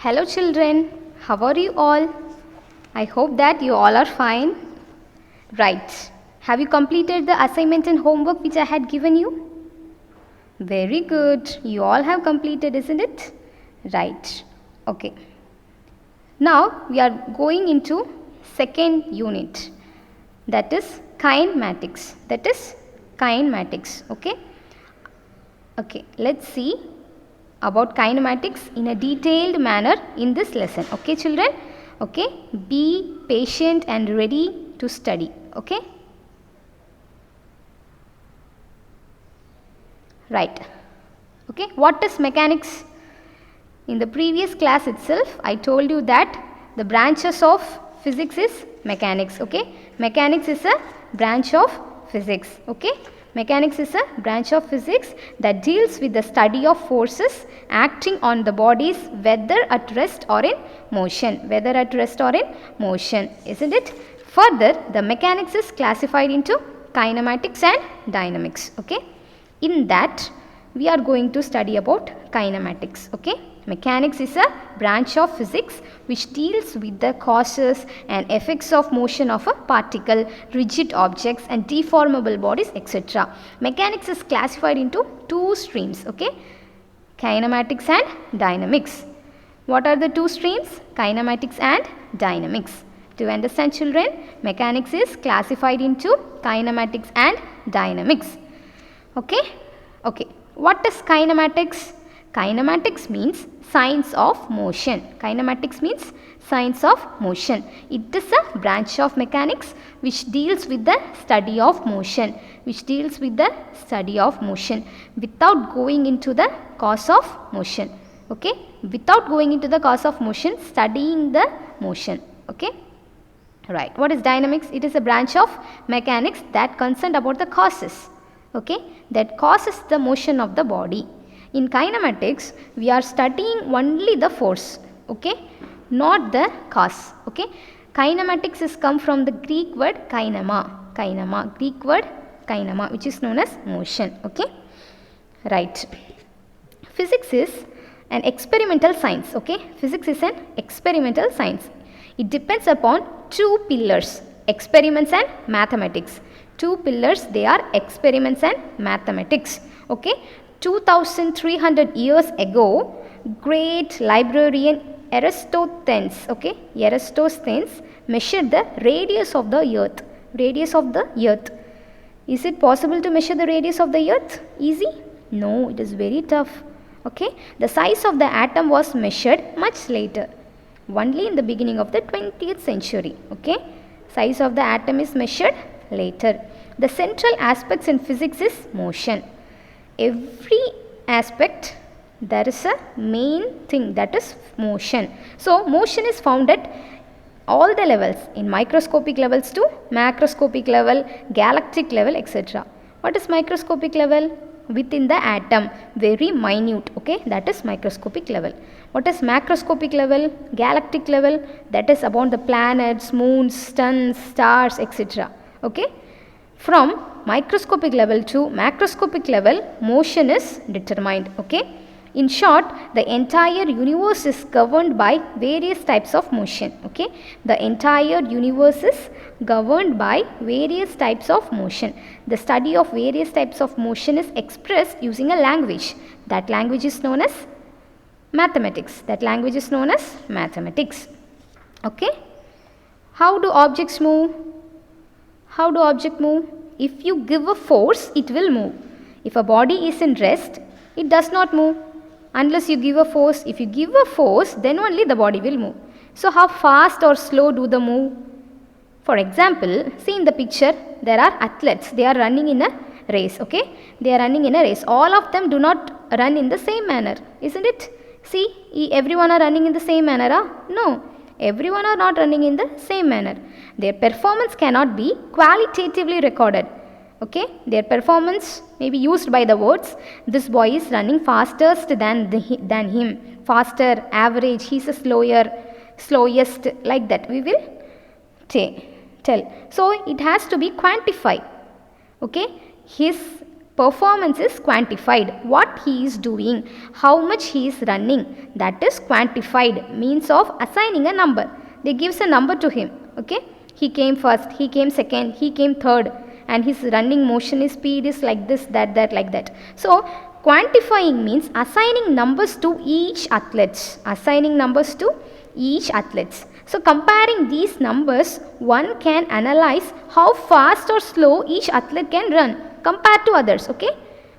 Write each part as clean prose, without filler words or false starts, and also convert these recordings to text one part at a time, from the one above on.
Hello children, how are you all? I hope that you all are fine. Right. Have you completed the assignment and homework which I had given you? Very good. You all have completed, isn't it? Right. Okay. Now we are going into second unit. That is kinematics. Okay. Okay. Let's see about kinematics in a detailed manner in this lesson. Okay children? Okay. Be patient and ready to study. Okay. Right. Okay. What is mechanics? In the previous class itself, I told you that the branches of physics is mechanics. Okay. Mechanics is a branch of physics. Okay. Mechanics is a branch of physics that deals with the study of forces acting on the bodies whether at rest or in motion. Isn't it? Further, the mechanics is classified into kinematics and dynamics. Okay. In that, we are going to study about kinematics. Okay. Mechanics is a branch of physics which deals with the causes and effects of motion of a particle, rigid objects and deformable bodies, etc. Mechanics is classified into two streams. Okay. Kinematics and dynamics. What are the two streams? Kinematics and dynamics. Do you understand children? Mechanics is classified into kinematics and dynamics. Okay. Okay. What is kinematics? Kinematics means science of motion. Kinematics means science of motion. It is a branch of mechanics which deals with the study of motion. Without going into the cause of motion. Okay. Without going into the cause of motion, studying the motion. Okay. Right. What is dynamics? It is a branch of mechanics that concerned about the causes. Okay. That causes the motion of the body. In kinematics, we are studying only the force, okay, not the cause, okay. Kinematics is come from the Greek word kynema, which is known as motion, okay. Right. Physics is an experimental science, okay. Physics is an experimental science. It depends upon two pillars, experiments and mathematics. Two pillars, they are experiments and mathematics, okay. 2300 years ago, great librarian Eratosthenes, okay, measured the radius of the earth. Is it possible to measure the radius of the earth? Easy? No, it is very tough. Okay, the size of the atom was measured much later, only in the beginning of the 20th century. Okay, size of the atom is measured later. The central aspects in physics is motion. Every aspect, there is a main thing, that is motion. So motion is found at all the levels, in microscopic levels to macroscopic level, galactic level, etc. What is microscopic level? Within the atom, very minute, okay, that is microscopic level. What is macroscopic level? Galactic level, that is about the planets, moons, suns, stars, etc. Okay. From microscopic level to macroscopic level, motion is determined. Okay. In short, the entire universe is governed by various types of motion. Okay. The entire universe is governed by various types of motion. The study of various types of motion is expressed using a language. That language is known as mathematics. Okay. How do objects move? If you give a force, it will move. If a body is in rest, it does not move unless you give a force. If you give a force, then only the body will move. So how fast or slow do they move? For example, see in the picture, there are athletes. They are running in a race. Okay, they are running in a race. All of them do not run in the same manner, isn't it? See, everyone are running in the same manner. No. Everyone are not running in the same manner. Their performance cannot be qualitatively recorded. Okay, their performance may be used by the words, this boy is running fastest than him, faster, average, he is a slowest, like that we will tell. So it has to be quantified. Okay, his Performance is quantified. What he is doing, how much he is running, that is quantified. Means of assigning a number. They gives a number to him. Okay. He came first, he came second, he came third, and his running motion is speed is like this, that, like that. So quantifying means assigning numbers to each athlete. Assigning numbers to each athlete. So comparing these numbers, one can analyze how fast or slow each athlete can run compared to others. Okay.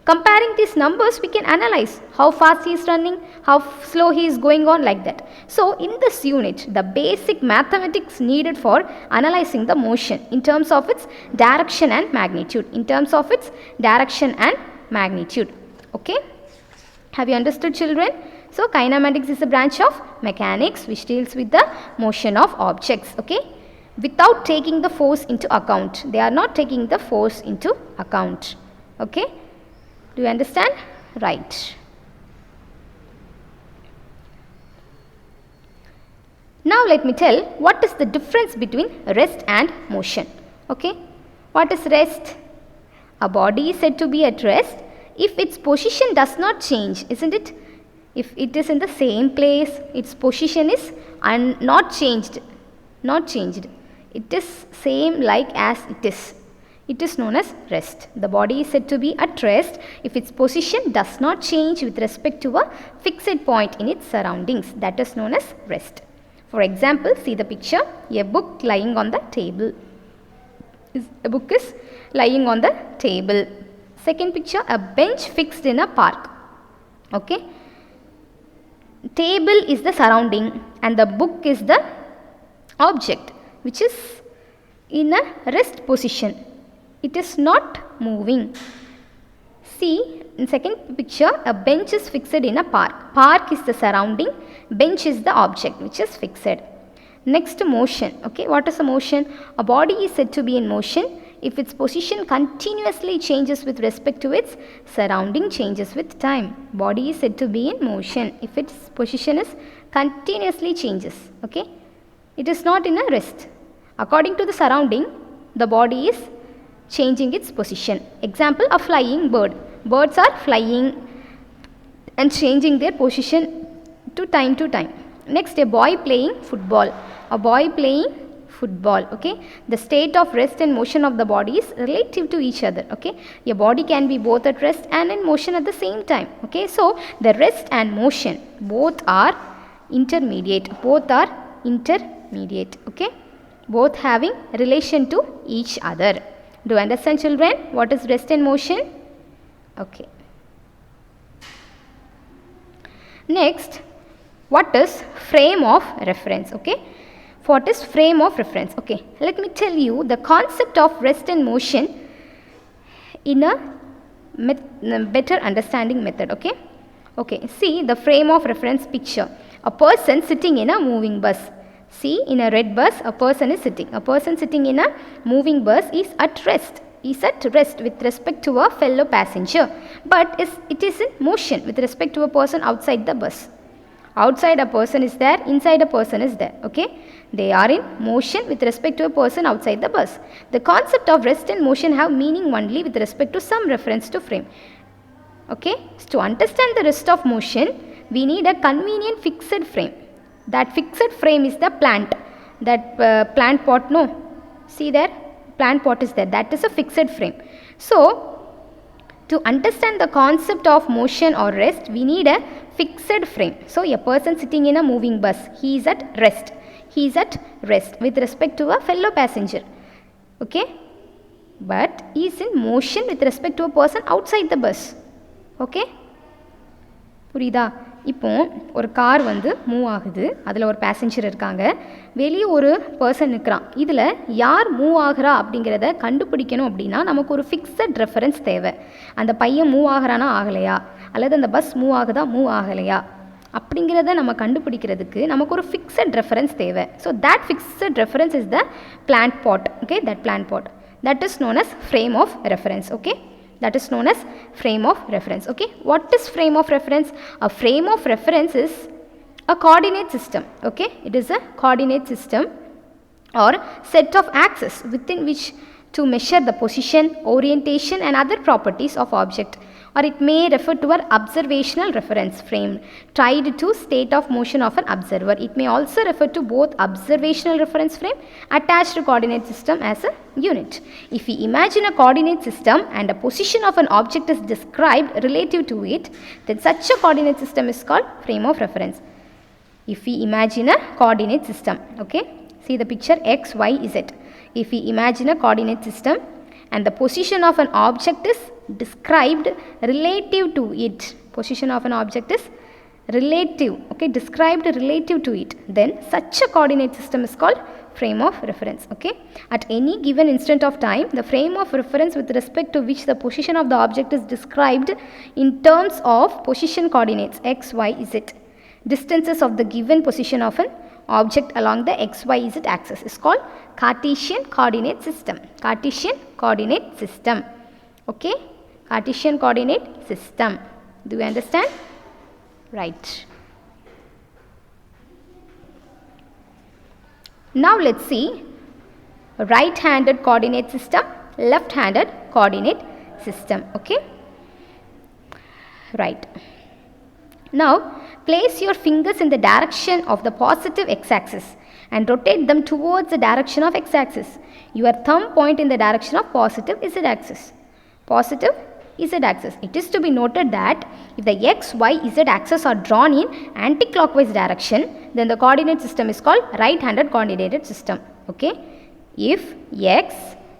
Comparing these numbers, we can analyze how fast he is running, how slow he is going on, like that. So in this unit, the basic mathematics needed for analyzing the motion in terms of its direction and magnitude. In terms of its direction and magnitude. Okay. Have you understood, children? So kinematics is a branch of mechanics which deals with the motion of objects. Okay. Without taking the force into account. They are not taking the force into account. Okay. Do you understand? Right. Now let me tell what is the difference between rest and motion. Okay. What is rest? A body is said to be at rest if its position does not change, isn't it? If it is in the same place, its position is not changed. Not changed. It is same like as it is. It is known as rest. The body is said to be at rest if its position does not change with respect to a fixed point in its surroundings. That is known as rest. For example, see the picture, a book lying on the table. A book is lying on the table. Second picture, a bench fixed in a park. Okay. Table is the surrounding and the book is the object which is in a rest position. It is not moving. See, in second picture, a bench is fixed in a park. Park is the surrounding, bench is the object which is fixed. Next, motion. Okay, what is a motion? A body is said to be in motion if its position continuously changes with respect to its surrounding changes with time. Body is said to be in motion if its position is continuously changes. Okay, it is not in a rest. According to the surrounding, the body is changing its position. Example, a flying bird. Birds are flying and changing their position to time. Next, a boy playing football. A boy playing football. Okay, the state of rest and motion of the body is relative to each other. Okay, your body can be both at rest and in motion at the same time. Okay, so the rest and motion both are intermediate. Okay, both having relation to each other. Do you understand, children, what is rest and motion? Okay. Next, what is frame of reference? Okay. What is frame of reference? Okay. Let me tell you the concept of rest and motion in a better understanding method. Okay. Okay. See the frame of reference picture. A person sitting in a moving bus. See, in a red bus, a person is sitting. A person sitting in a moving bus is at rest. Is at rest with respect to a fellow passenger. But it is in motion with respect to a person outside the bus. Outside a person is there, inside a person is there. Okay. They are in motion with respect to a person outside the bus. The concept of rest and motion have meaning only with respect to some reference to frame. Okay. So to understand the rest of motion, we need a convenient fixed frame. That fixed frame is the plant. That plant pot, no. See there, plant pot is there. That is a fixed frame. So, to understand the concept of motion or rest, we need a fixed frame. So, a person sitting in a moving bus, he is at rest. He is at rest with respect to a fellow passenger. Okay. But he is in motion with respect to a person outside the bus. Okay. புரியுதா? இப்போ ஒரு car வந்து move ஆகுது, அதில் ஒரு passenger இருக்காங்க, வெளியே ஒரு பர்சன் நிற்கிறான். இதில் யார் மூவ் ஆகிறா அப்படிங்கிறத கண்டுபிடிக்கணும் அப்படின்னா நமக்கு ஒரு ஃபிக்ஸட் ரெஃபரன்ஸ் தேவை. அந்த பையன் மூவ் ஆகிறானா ஆகலையா, அல்லது அந்த பஸ் மூவ் ஆகுதா மூவ் ஆகலையா அப்படிங்கிறத நம்ம கண்டுபிடிக்கிறதுக்கு நமக்கு ஒரு ஃபிக்ஸட் ரெஃபரன்ஸ் தேவை. So that fixed reference is the plant pot. Okay, that plant pot that is known as frame of reference. Okay, that is known as frame of reference. Okay, what is frame of reference? A frame of reference is a coordinate system. Okay, it is a coordinate system or set of axes within which to measure the position, orientation and other properties of object, or it may refer to an observational reference frame tied to state of motion of an observer. It may also refer to both observational reference frame attached to coordinate system as a unit. If we imagine a coordinate system and a position of an object is described relative to it, then such a coordinate system is called frame of reference. If we imagine a coordinate system, okay, see the picture x, y, z. If we imagine a coordinate system and the position of an object is described relative to it, position of an object is relative, okay, described relative to it, then such a coordinate system is called frame of reference. Okay, at any given instant of time, the frame of reference with respect to which the position of the object is described in terms of position coordinates x, y, z, distances of the given position of an object along the x, y, z axis is called Cartesian coordinate system. Cartesian coordinate system. Okay, Cartesian coordinate system. Do you understand? Right. Now let's see right-handed coordinate system, left-handed coordinate system. Okay, right. Now place your fingers in the direction of the positive x-axis and rotate them towards the direction of x-axis. Your thumb point in the direction of positive z-axis. Positive z-axis. It is to be noted that if the x, y, z axes are drawn in anti-clockwise direction, then the coordinate system is called right-handed coordinated system. Okay, if x,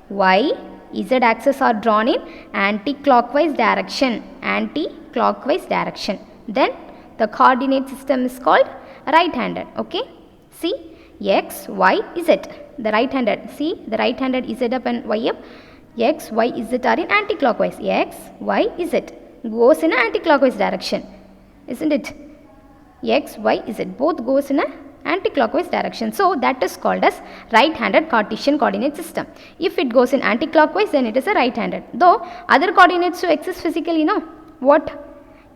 y, z axes are drawn in anti-clockwise direction, then the coordinate system is called right-handed. Okay, see x, y, z, the right-handed, see the right-handed z up and y up, x, y, z are in anti-clockwise, x, y, z goes in an anti-clockwise direction, isn't it? X, y, z both goes in an anti-clockwise direction, so that is called as right-handed Cartesian coordinate system. If it goes in anti-clockwise, then it is a right-handed, though other coordinates to exist physically, no, what?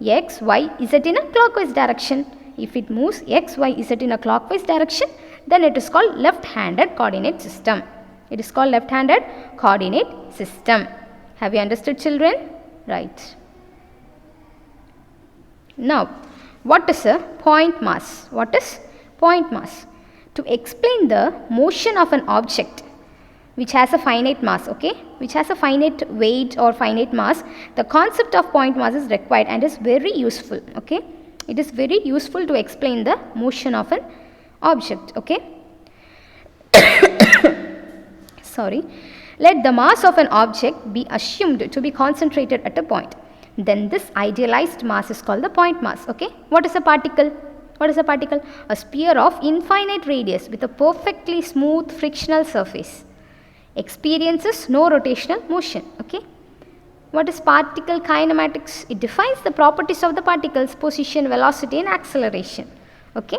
X, y, z in a clockwise direction. If it moves x, y, z in a clockwise direction, then it is called left-handed coordinate system. It is called left-handed coordinate system. Have you understood, children? Right. Now, what is a point mass? What is point mass? To explain the motion of an object which has a finite mass, okay, which has a finite weight or finite mass, the concept of point mass is required and is very useful. Okay, it is very useful to explain the motion of an object. Okay, sorry, let the mass of an object be assumed to be concentrated at a point, then this idealized mass is called the point mass. Okay, what is a particle? What is a particle? A sphere of infinite radius with a perfectly smooth frictional surface, experiences no rotational motion. Okay, what is particle kinematics? It defines the properties of the particle's position, velocity and acceleration. Okay,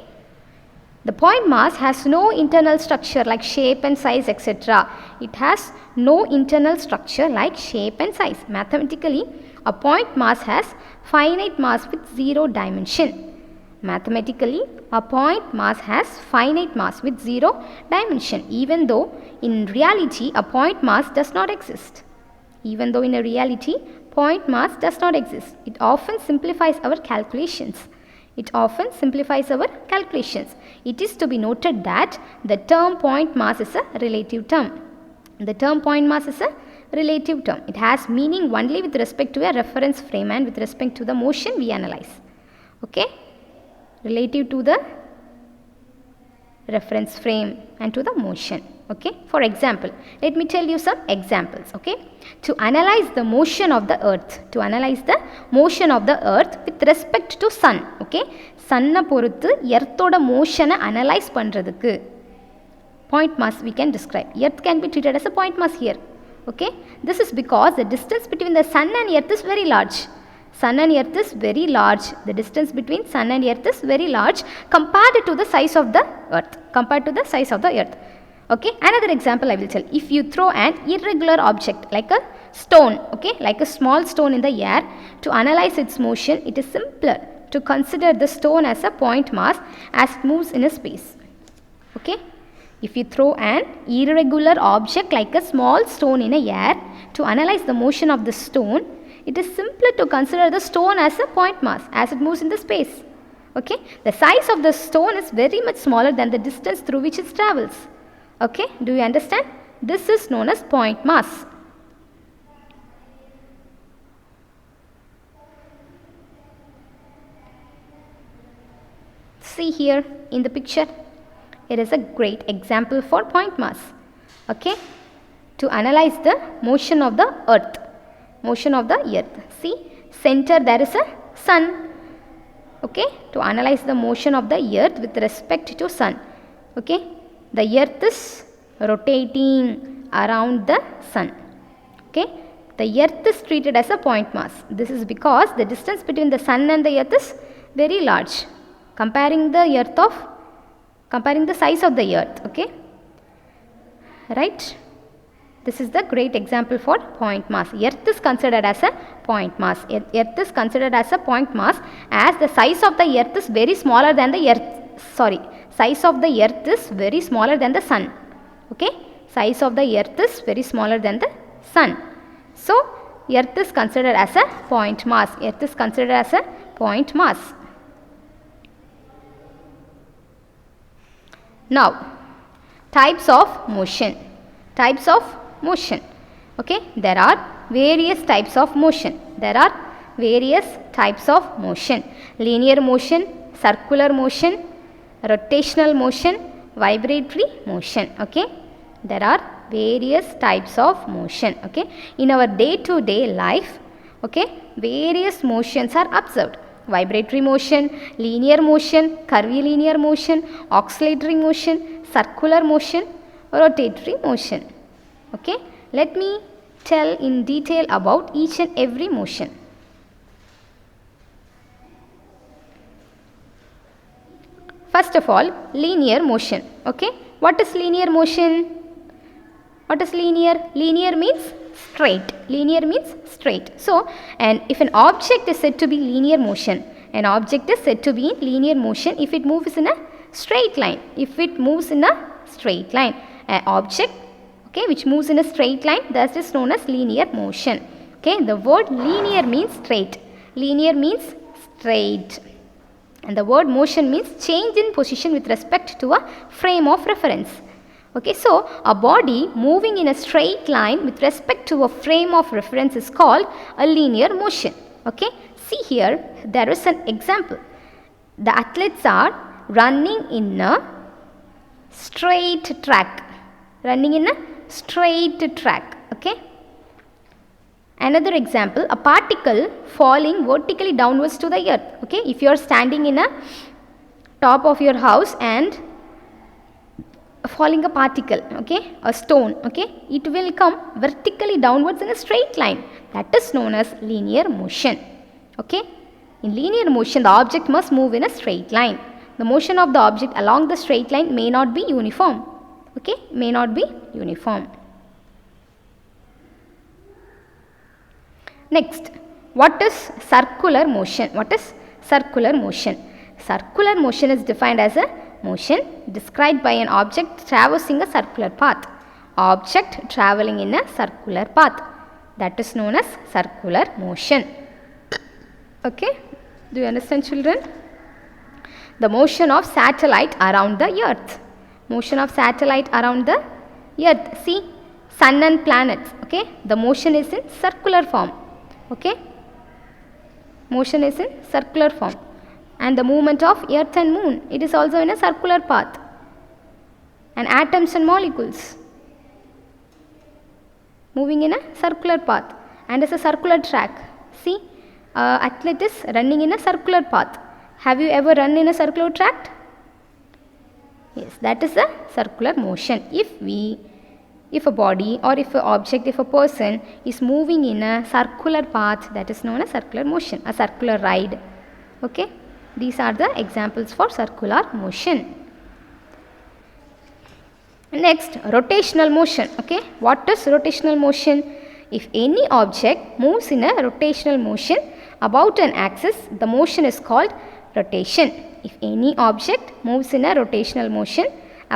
the point mass has no internal structure like shape and size, etc. It has no internal structure like shape and size. Mathematically, a point mass has finite mass with zero dimension. Mathematically, a point mass has finite mass with zero dimension, even though in reality a point mass does not exist. Even though in a reality point mass does not exist. It often simplifies our calculations. It often simplifies our calculations. It is to be noted that the term point mass is a relative term. The term point mass is a relative term. It has meaning only with respect to a reference frame and with respect to the motion we analyze. Okay, relative to the reference frame and to the motion. Okay, for example, let me tell you some examples. Okay, to analyze the motion of the earth, with respect to sun. Okay, sun பொறுத்து earth ஓட motion analyze பண்றதுக்கு point mass we can describe. Earth can be treated as a point mass here. Okay, this is because the distance between the sun and earth is very large. Sun and earth is very large. The distance between sun and earth is very large compared to the size of the earth. Okay, another example I will tell. If you throw an irregular object like a stone, okay, like a small stone in the air, to analyze its motion, it is simpler to consider the stone as a point mass as it moves in a space. Okay, If you throw an irregular object like a small stone in a air, to analyze the motion of the stone, it is simpler to consider the stone as a point mass as it moves in the space. Okay, the size of the stone is very much smaller than the distance through which it travels. Okay, do you understand? This is known as point mass. See here in the picture, it is a great example for point mass. Okay, to analyze the motion of the earth. See, center there is a sun. Okay, to analyze the motion of the earth with respect to sun. Okay, the earth is rotating around the sun. Okay, the earth is treated as a point mass. This is because the distance between the sun and the earth is very large, comparing the size of the earth. Okay, right? This is the great example for point mass. Earth is considered as a point mass. Earth is considered as a point mass as the size of the earth is very smaller than the size of the earth is very smaller than the sun. Okay, size of the earth is very smaller than the sun. So, earth is considered as a point mass. Earth is considered as a point mass. Now, types of motion. Okay, there are various types of motion. Linear motion, circular motion, rotational motion, vibratory motion. Okay, there are various types of motion. Okay, in our day-to-day life, okay, various motions are observed. Vibratory motion, linear motion, curvilinear motion, oscillatory motion, circular motion, rotatory motion. Okay, let me tell in detail about each and every motion. First of all, linear motion. Okay, what is linear motion? Linear means straight. So, and if an object is said to be linear motion, an object is said to be in linear motion if it moves in a straight line. An object, okay, which moves in a straight line, that is known as linear motion. Okay, the word linear means straight. And the word motion means change in position with respect to a frame of reference. Okay, so a body moving in a straight line with respect to a frame of reference is called a linear motion. Okay, see here, there is an example. The athletes are running in a straight track. Okay. Another example, a particle falling vertically downwards to the earth. Okay, if you are standing in a top of your house and falling a particle, okay, a stone, okay, it will come vertically downwards in a straight line. That is known as linear motion. Okay, in linear motion, the object must move in a straight line. The motion of the object along the straight line may not be uniform. Okay, Next, what is circular motion? Circular motion is defined as a motion described by an object traversing a circular path. That is known as circular motion. Okay, do you understand, children? The motion of satellite around the earth. See, sun and planets. Okay, the motion is in circular form. Okay, and the movement of earth and moon, it is also in a circular path. And atoms and molecules moving in a circular path and as a circular track. See, athlete is running in a circular path. Have you ever run in a circular track? Yes, that is a circular motion. If a body or if an object, if a person is moving in a circular path, that is known as circular motion, a circular ride. Okay, these are the examples for circular motion. Next, rotational motion. Okay, what is rotational motion? If any object moves in a rotational motion about an axis, the motion is called rotation. If any object moves in a rotational motion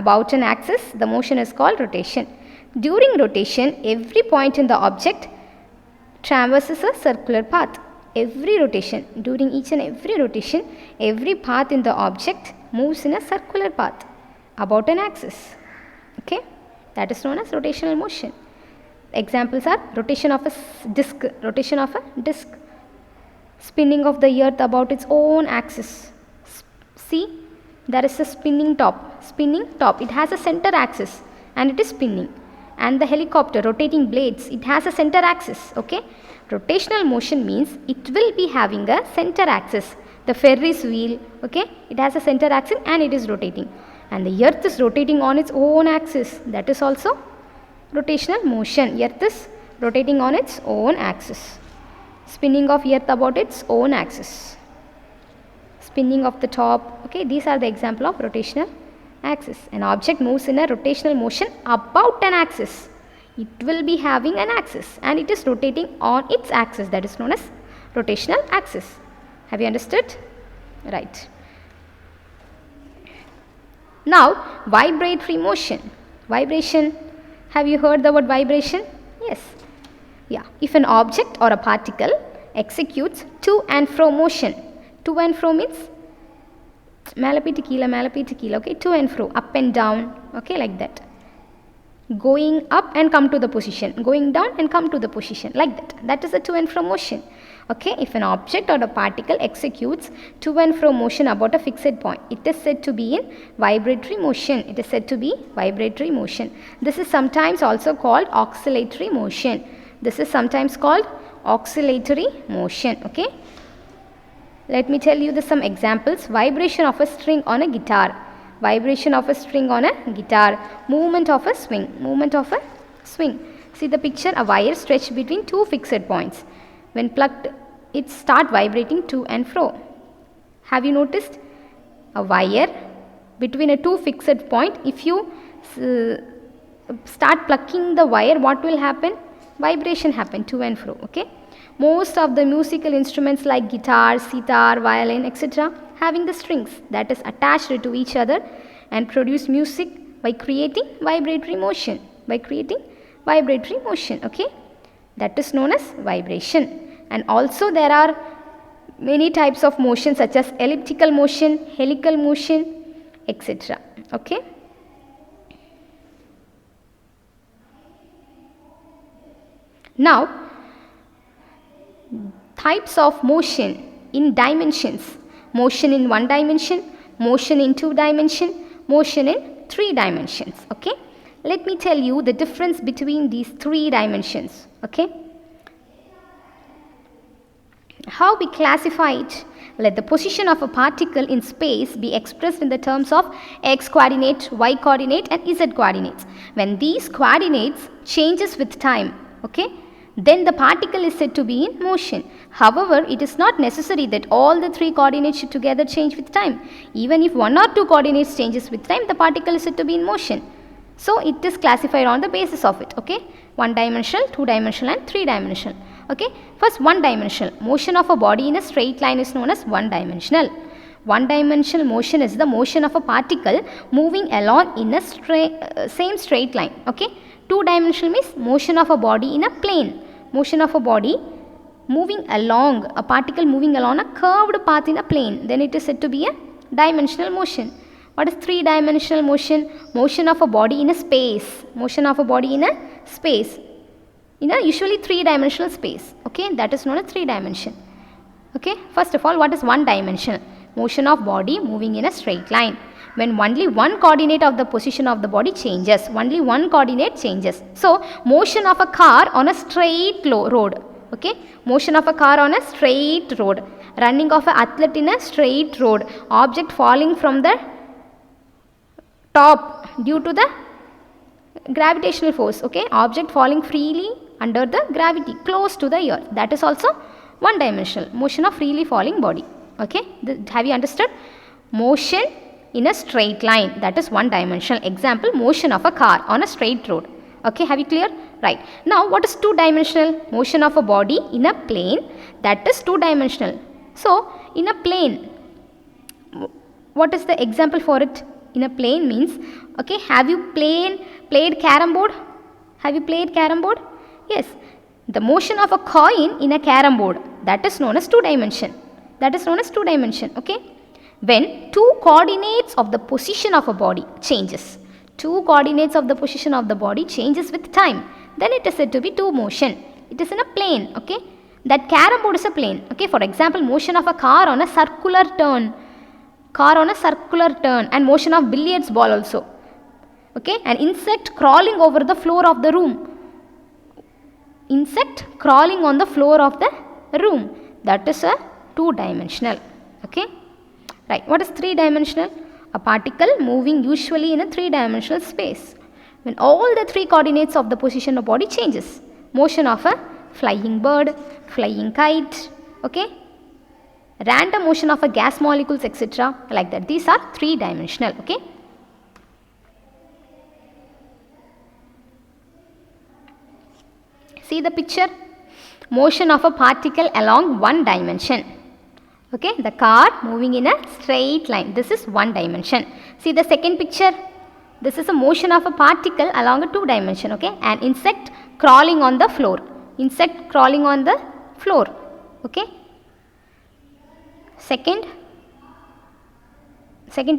About an axis, the motion is called rotation. During rotation, every point in the object traverses a circular path. Every rotation, during each and every rotation, every path in the object moves in a circular path about an axis. Okay, that is known as rotational motion. Examples are rotation of a disc, spinning of the earth about its own axis. See, there is a spinning top, it has a center axis and it is spinning. And the helicopter, rotating blades, it has a center axis. Okay, rotational motion means it will be having a center axis. The Ferris wheel, okay, it has a center axis and it is rotating, and the earth is rotating on its own axis. That is also rotational motion. Earth is rotating on its own axis. Spinning of earth about its own axis. Spinning of the top. Okay, these are the example of rotational axis. An object moves in a rotational motion about an axis. It will be having an axis and it is rotating on its axis. That is known as rotational axis. Have you understood? Right. Now, vibratory motion. Vibration. Have you heard the word vibration? Yes. Yeah. If an object or a particle executes to and fro motion. To and fro means malapiti kila, okay, to and fro, up and down, okay, like that. Going up and come to the position, going down and come to the position, like that. That is a to and fro motion. Okay, if an object or a particle executes to and fro motion about a fixed point, it is said to be in vibratory motion. It is said to be vibratory motion. This is sometimes also called oscillatory motion. This is sometimes called oscillatory motion. Okay. Let me tell you some examples. Vibration of a string on a guitar. Vibration of a string on a guitar. Movement of a swing. Movement of a swing. See the picture. A wire stretched between two fixed points. When plucked, it starts vibrating to and fro. Have you noticed? A wire between a two fixed point. If you start plucking the wire, what will happen? Vibration happen to and fro. Okay. Most of the musical instruments like guitar, sitar, violin, etc. having the strings that is attached to each other and produce music by creating vibratory motion. Okay, that is known as vibration. And also there are many types of motion such as elliptical motion, helical motion, etc. Okay. Now, types of motion in dimensions. Motion in 1 dimension, motion in 2 dimension, motion in 3 dimensions. Okay. Let me tell you the difference between these 3 dimensions. Okay. How we classify it? Let the position of a particle in space be expressed in the terms of x coordinate, y coordinate and z coordinates. When these coordinates changes with time, okay, then the particle is said to be in motion. However, it is not necessary that all the 3 coordinates should together change with time. Even if 1 or 2 coordinates changes with time, the particle is said to be in motion. So, it is classified on the basis of it. Okay, 1 dimensional, 2 dimensional and 3 dimensional. Okay, first 1 dimensional. Motion of a body in a straight line is known as 1 dimensional. 1 dimensional motion is the motion of a particle moving along in a same straight line. Okay, 2 dimensional means motion of a body in a plane. Motion of a body moving along, a particle moving along a curved path in a plane, then it is said to be a dimensional motion. What is 3 dimensional motion? Motion of a body in a space. Motion of a body in a space. In a usually 3 dimensional space. Okay, that is known as 3 dimension. Okay, first of all, what is 1 dimensional? Motion of body moving in a straight line. When only 1 coordinate of the position of the body changes. Only 1 coordinate changes. So, motion of a car on a straight road. Okay, motion of a car on a straight road. Running of an athlete in a straight road. Object falling from the top due to the gravitational force. Okay, object falling freely under the gravity close to the earth. That is also 1 dimensional. Motion of freely falling body. Okay, have you understood? Motion in a straight line, that is 1 dimensional. Example, motion of a car on a straight road. Okay, have you clear? Right. Now, what is 2 dimensional? Motion of a body in a plane, that is 2 dimensional. So, in a plane, what is the example for it? In a plane means, okay, have you played carom board? Have you played carom board? Yes. The motion of a coin in a carom board, that is known as two dimension. That is known as two dimension, okay. When two coordinates of the position of a body changes, two coordinates of the position of the body changes with time, then it is said to be two motion. It is in a plane, okay. That carom board is a plane, okay. For example, motion of a car on a circular turn, and motion of billiards ball also, okay. An insect crawling over the floor of the room, insect crawling on the floor of the room, that is a two-dimensional, okay. Right. What is three-dimensional? A particle moving usually in a three-dimensional space when all the three coordinates of the position of body changes. Motion of a flying bird, flying kite, okay. Random motion of a gas molecules, etc. like that. These are three-dimensional, okay. See the picture. Motion of a particle along one dimension. Okay, the car moving in a straight line. This is one dimension. See the second picture. This is a motion of a particle along a two dimension. Okay, an insect crawling on the floor. Insect crawling on the floor. Okay. Second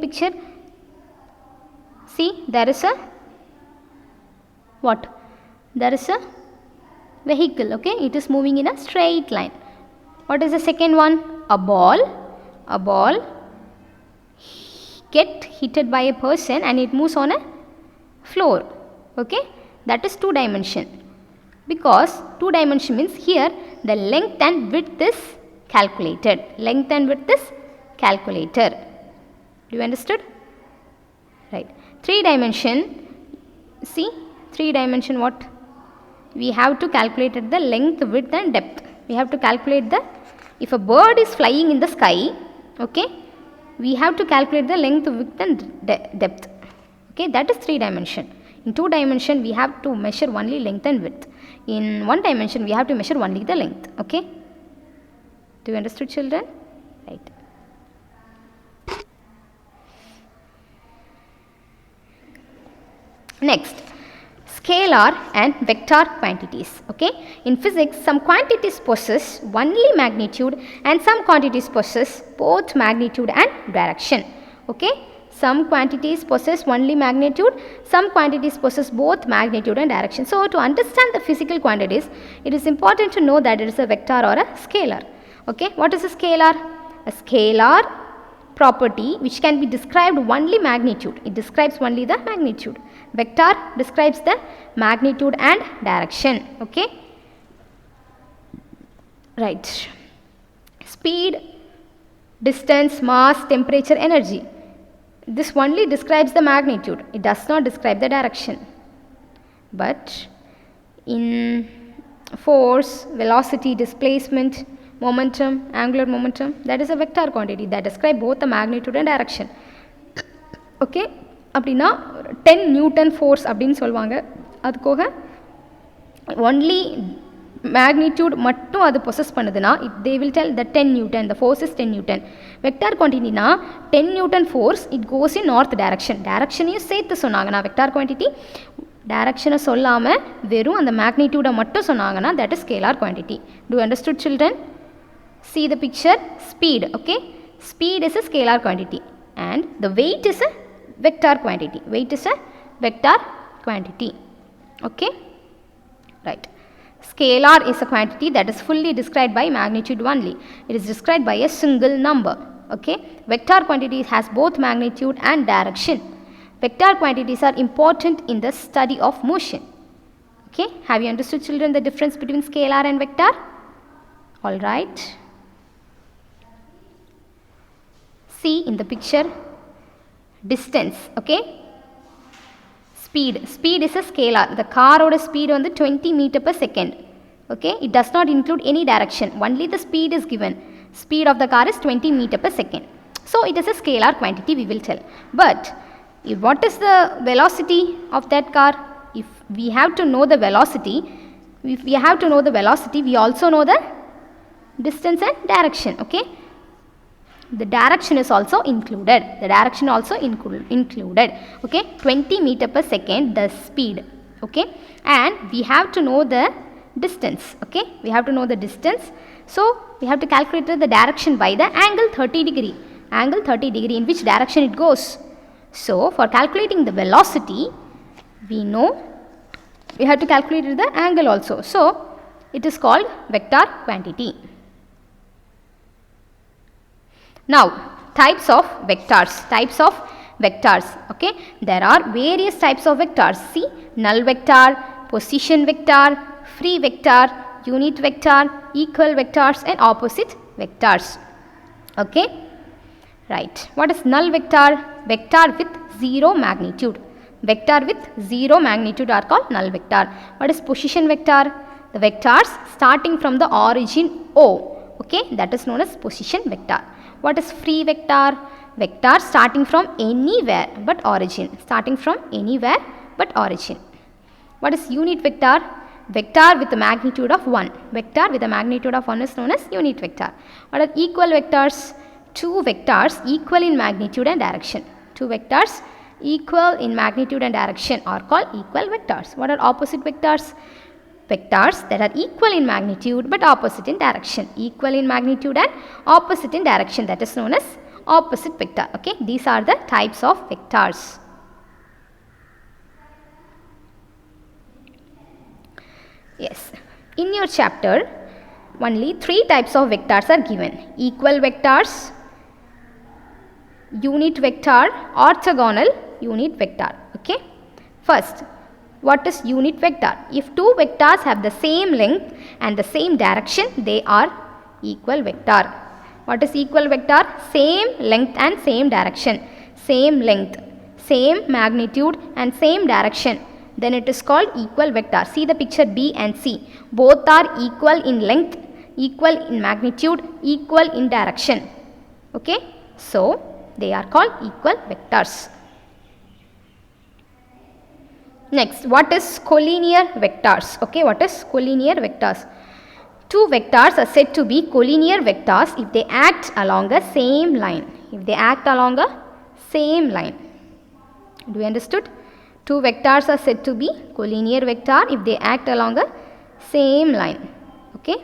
picture. See, there is a what? There is a vehicle, okay. It is moving in a straight line. What is the second one? A ball get hit by a person and it moves on a floor, okay. That is two dimension, because two dimension means here the length and width is calculated. Length and width is calculated. Do you understood? Right. Three dimension, see, three dimension what? We have to calculate the length, width and depth. We have to calculate the, if a bird is flying in the sky, okay, we have to calculate the length, width and depth. Okay, that is three dimension. In two dimension, we have to measure only length and width. In one dimension, we have to measure only the length. Okay. Do you understood, children? Right. Next, scalar and vector quantities. Okay. In physics, some quantities possess only magnitude and some quantities possess both magnitude and direction. Okay. Some quantities possess only magnitude, some quantities possess both magnitude and direction. So, to understand the physical quantities, it is important to know that it is a vector or a scalar. Okay. What is a scalar? A scalar property which can be described only magnitude. It describes only the magnitude. Vector describes the magnitude and direction. Okay. Right. Speed, distance, mass, temperature, energy. This only describes the magnitude. It does not describe the direction. But in force, velocity, displacement, momentum, angular momentum, that is a vector quantity that describe both the magnitude and direction. Okay. அப்படினா 10 Newton force அப்படின்னு சொல்வாங்க. அதுக்கோக only magnitude மட்டும் அது possess பண்ணுதுனா they will tell the 10 Newton, the force is 10 Newton. Vector quantity na 10 Newton force, it goes in north direction. Directionையும் சேர்த்து சொன்னாங்கனா vector quantity direction சொல்லாம வெறும் அந்த magnitude மட்டும் சொன்னாங்கனா that is scalar quantity. Do you understood, children? See the picture. Speed, okay. Speed is a scalar quantity and the weight is a vector quantity. Weight is a vector quantity. Okay. Right. Scalar is a quantity that is fully described by magnitude only. It is described by a single number. Okay. Vector quantities has both magnitude and direction. Vector quantities are important in the study of motion. Okay. Have you understood, children, the difference between scalar and vector? All right. See in the picture. Distance, okay. Speed is a scalar. The car oda speed on the 20 meter per second. Okay. It does not include any direction. Only the speed is given. Speed of the car is 20 meter per second. So, it is a scalar quantity, we will tell. But what is the velocity of that car? If we have to know the velocity, we also know the distance and direction. Okay. The direction is also included. The direction also included. Okay, 20 meter per second the speed. Okay, and we have to know the distance. Okay, we have to know the distance. So we have to calculate the direction by the angle 30 degree. Angle 30 degree, in which direction it goes. So for calculating the velocity, we know we have to calculate the angle also. So it is called vector quantity. Now types of vectors. Types of vectors. Okay, there are various types of vectors. See, null vector, position vector, free vector, unit vector, equal vectors and opposite vectors. Okay, right. What is null vector? Vector with zero magnitude. Vector with zero magnitude are called null vector. What is position vector? The vectors starting from the origin O. Okay, that is known as position vector. What is free vector? Vector starting from anywhere but origin. Starting from anywhere but origin. What is unit vector? Vector with a magnitude of 1. Vector with a magnitude of 1 is known as unit vector. What are equal vectors? Two vectors equal in magnitude and direction. Two vectors equal in magnitude and direction are called equal vectors. What are opposite vectors? Vectors that are equal in magnitude but opposite in direction. Equal in magnitude and opposite in direction, that is known as opposite vector. Okay, these are the types of vectors. Yes, in your chapter only 3 types of vectors are given: equal vectors, unit vector, orthogonal unit vector. Okay, first, what is unit vector? If two vectors have the same length and the same direction, they are equal vector. What is equal vector? Same length and same direction. Same length, same magnitude and same direction. Then it is called equal vector. See the picture B and C. Both are equal in length, equal in magnitude, equal in direction. Okay, so they are called equal vectors. Next, what is collinear vectors? Okay, what is collinear vectors? Two vectors are said to be collinear vectors if they act along a same line. If they act along a same line. Do you understood? Two vectors are said to be collinear vector if they act along a same line. Okay.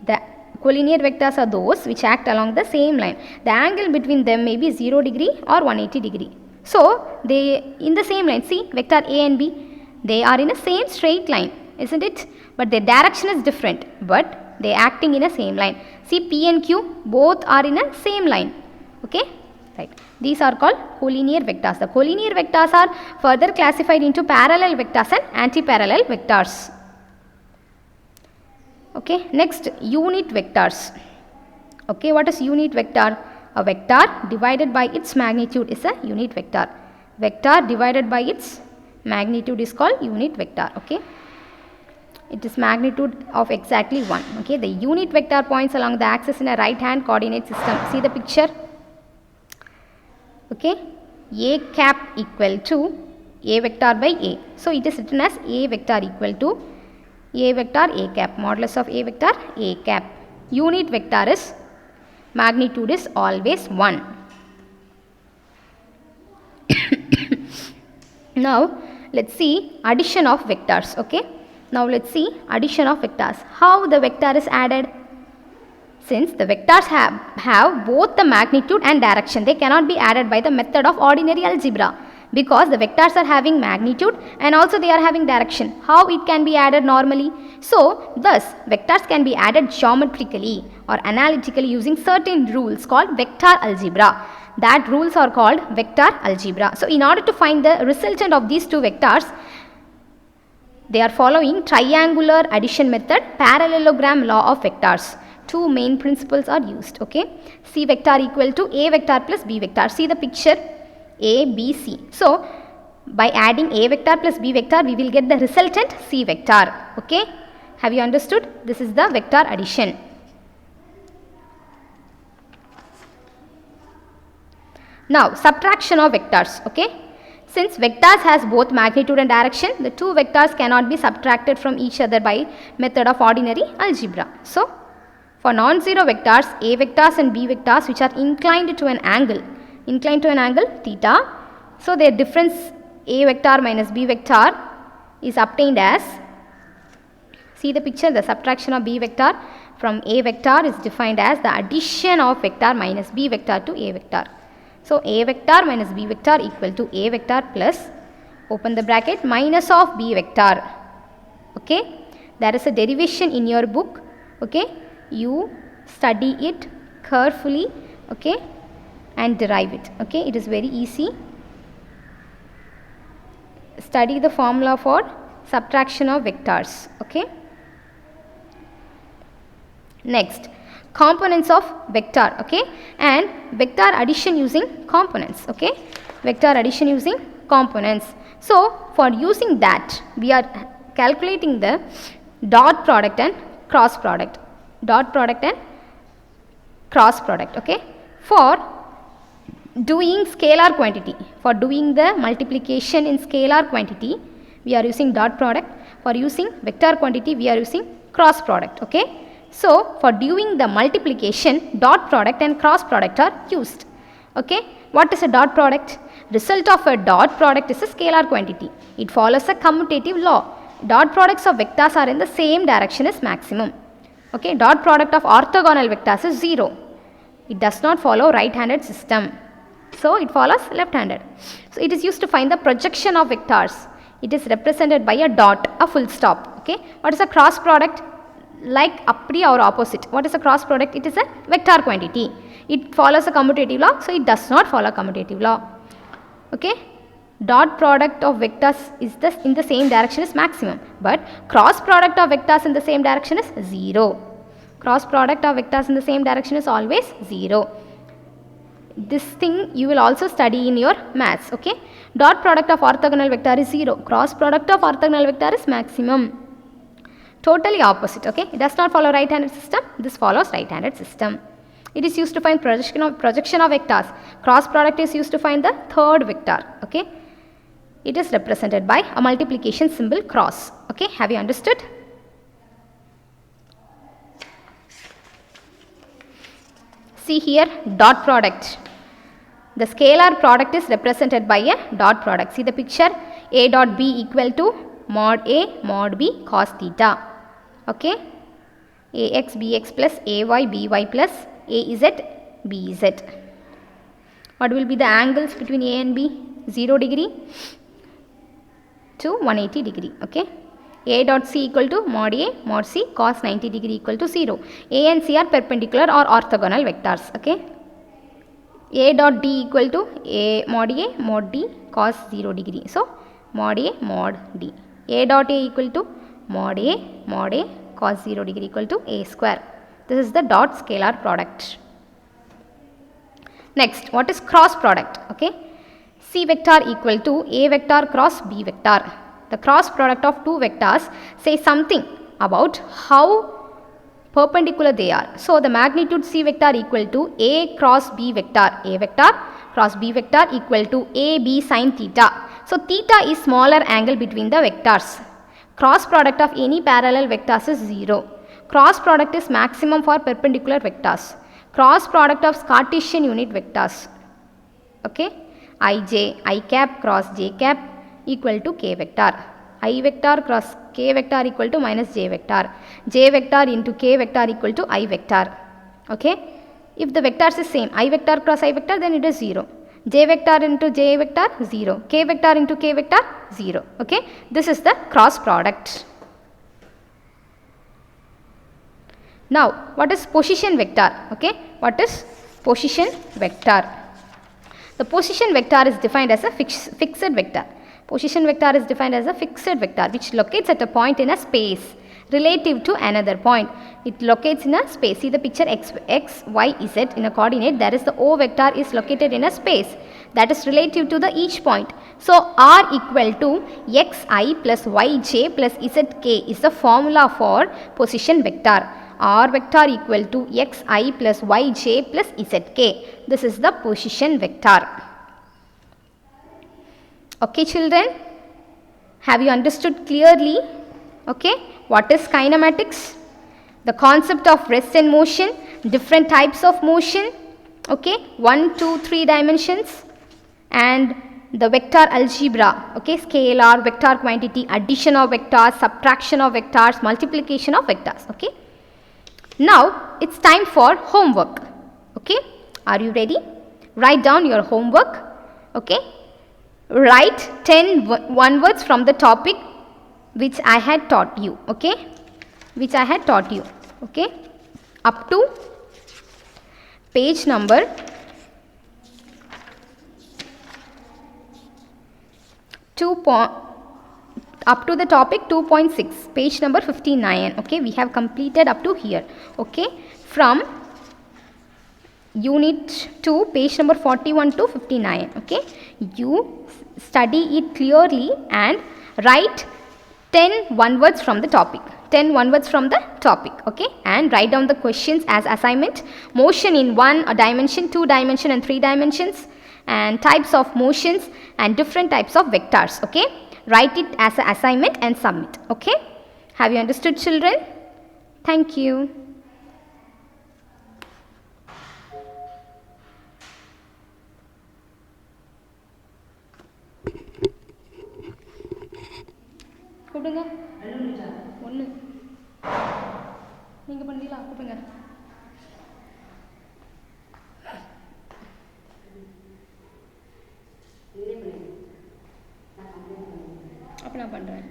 The collinear vectors are those which act along the same line. The angle between them may be 0 degree or 180 degree. So, they in the same line. See, vector A and B, they are in a same straight line, isn't it? But their direction is different, but they are acting in a same line. See, P and Q, both are in a same line. Okay, right. These are called collinear vectors. The collinear vectors are further classified into parallel vectors and antiparallel vectors. Okay, next, unit vectors. Okay, what is unit vector? A vector divided by its magnitude is a unit vector. Vector divided by its magnitude is called unit vector. Okay, it is magnitude of exactly 1. Okay, the unit vector points along the axis in a right hand coordinate system. See the picture. Okay, A cap equal to A vector by A. So it is written as A vector equal to A vector A cap, modulus of A vector A cap. Unit vector is magnitude is always 1. Now let's see addition of vectors. Okay, now let's see addition of vectors. How the vector is added? Since the vectors have both the magnitude and direction, they cannot be added by the method of ordinary algebra, because the vectors are having magnitude and also they are having direction. How it can be added normally? So thus vectors can be added geometrically or analytically using certain rules called vector algebra. That rules are called vector algebra. So in order to find the resultant of these two vectors, they are following triangular addition method, parallelogram law of vectors. Two main principles are used. Okay, C vector equal to A vector plus B vector. See the picture, A, B, C. So by adding A vector plus B vector, we will get the resultant C vector. Okay, have you understood? This is the vector addition. Now subtraction of vectors. Okay, since vectors has both magnitude and direction, the two vectors cannot be subtracted from each other by method of ordinary algebra. So For non-zero vectors, A vectors and B vectors which are inclined to an angle theta. So their difference A vector minus B vector is obtained as, see the picture, the subtraction of B vector from A vector is defined as the addition of vector minus B vector to A vector. So A vector minus B vector equal to A vector plus, open the bracket, minus of B vector. Okay, there is a derivation in your book. Okay, you study it carefully, okay, and derive it. Okay, it is very easy. Study the formula for subtraction of vectors. Okay, next, components of vector. Okay, and vector addition using components. Okay, vector addition using components. So for using that, we are calculating the dot product and cross product. Dot product and cross product. Okay, for doing scalar quantity, for doing the multiplication in scalar quantity, we are using dot product. For using vector quantity, we are using cross product. Okay, so for doing the multiplication, dot product and cross product are used. Okay, what is a dot product? Result of a dot product is a scalar quantity. It follows a commutative law. Dot products of vectors are in the same direction as maximum. Okay, dot product of orthogonal vectors is 0. It does not follow right-handed system. So it follows left-handed. So it is used to find the projection of vectors. It is represented by a dot, a full stop. Okay, what is a cross product? Like appdi or opposite. What is a cross product? It is a vector quantity. It follows a commutative law, so it does not follow commutative law. Okay, dot product of vectors is in the same direction as maximum, but cross product of vectors in the same direction is 0. Cross product of vectors in the same direction is always 0. This thing you will also study in your maths. Okay, dot product of orthogonal vector is 0. Cross product of orthogonal vector is maximum. Totally opposite. Okay, it does not follow right-handed system. This follows right-handed system. It is used to find projection of vectors. Cross product is used to find the third vector. Okay, it is represented by a multiplication symbol cross. Okay, have you understood? See here, dot product. The scalar product is represented by a dot product. See the picture, A dot B equal to mod A mod B cos theta. Okay, AX BX plus AY BY plus AZ BZ. What will be the angles between A and B? 0 degree to 180 degree. Okay, A dot C equal to mod A mod C cos 90 degree equal to 0. A and C are perpendicular or orthogonal vectors. Okay, A dot D equal to A mod D cos 0 degree. So mod A mod D. A dot A equal to mod A cos 0 degree equal to A square. This is the dot scalar product. Next, what is cross product? Okay, C vector equal to A vector cross B vector. The cross product of two vectors says something about how perpendicular they are. So the magnitude C vector equal to A cross B vector. A vector cross B vector equal to AB sin theta. So theta is smaller angle between the vectors. Cross product of any parallel vectors is 0. Cross product is maximum for perpendicular vectors. Cross product of Cartesian unit vectors. Okay, I cap cross j cap equal to k vector. I vector cross k vector equal to minus j vector. J vector into k vector equal to I vector. Okay, if the vectors is same, I vector cross I vector, then it is 0. J vector into j vector 0. K vector into k vector 0. Okay, this is the cross product. Now, what is position vector? Okay, what is position vector? The position vector is defined as a fixed vector. Position vector is defined as a fixed vector which locates at a point in a space relative to another point. It locates in a space. See the picture, x, y, z in a coordinate. There is the O vector is located in a space that is relative to the each point. So R equal to xi plus yj plus zk is the formula for position vector. R vector equal to xi plus yj plus zk. This is the position vector. Okay children, have you understood clearly? Okay, what is kinematics? the concept of rest and motion, different types of motion, okay, 1, 2, 3 dimensions, and the vector algebra, okay, scalar, vector quantity, addition of vectors, subtraction of vectors, multiplication of vectors, okay. Now it's time for homework, okay. Are you ready? Write down your homework, okay. Write 10 one words from the topic which I had taught you, okay, which I had taught you, okay, up to page number 2. Up to the topic 2.6, page number 59, okay. We have completed up to here, okay. From unit 2, page number 41 to 59, okay. You study it clearly and write 10 one words from the topic, 10 one words from the topic, okay, and write down the questions as assignment. Motion in 1 dimension, 2 dimension and 3 dimensions, and types of motions and different types of vectors, okay. Write it as an assignment and submit, okay. Have you understood, children? Thank you. கூப்பிடுங்க. ஒன்று நீங்கள் பண்ணீங்களா? கூப்பிடுங்க. அப்போ நான் பண்ணுறேன்.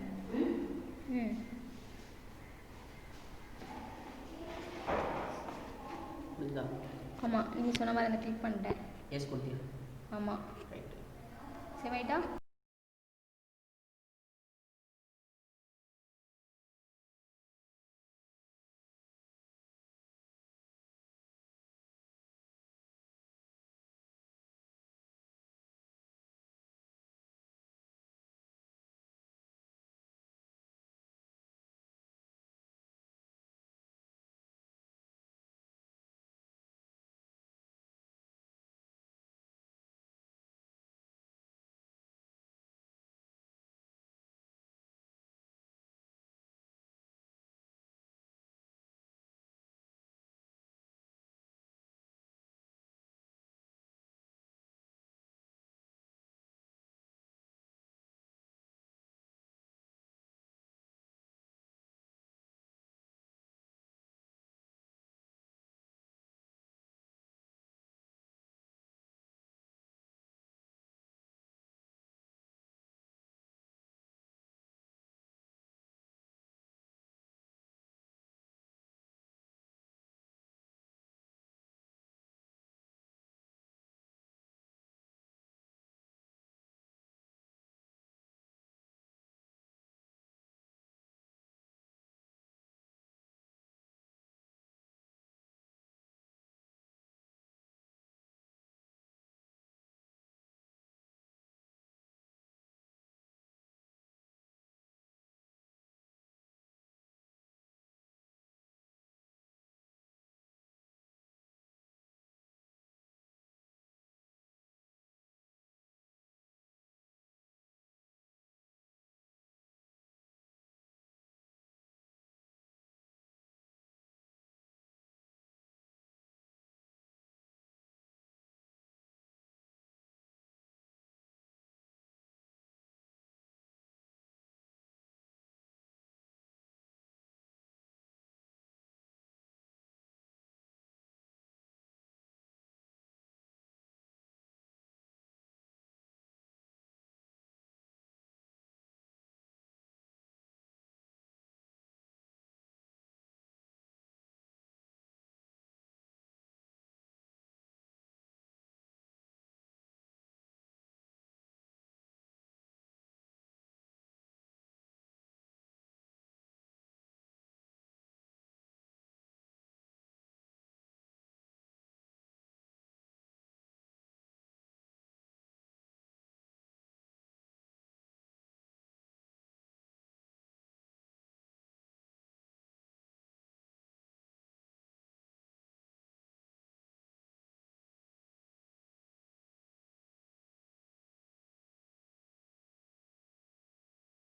ஆமாம், நீங்கள் சொன்ன மாதிரி அந்த கிளிக் பண்ணிட்டேன். எஸ் கொடுத்தீங்க. ஆமாம், சேவ் ஆகிட்டா.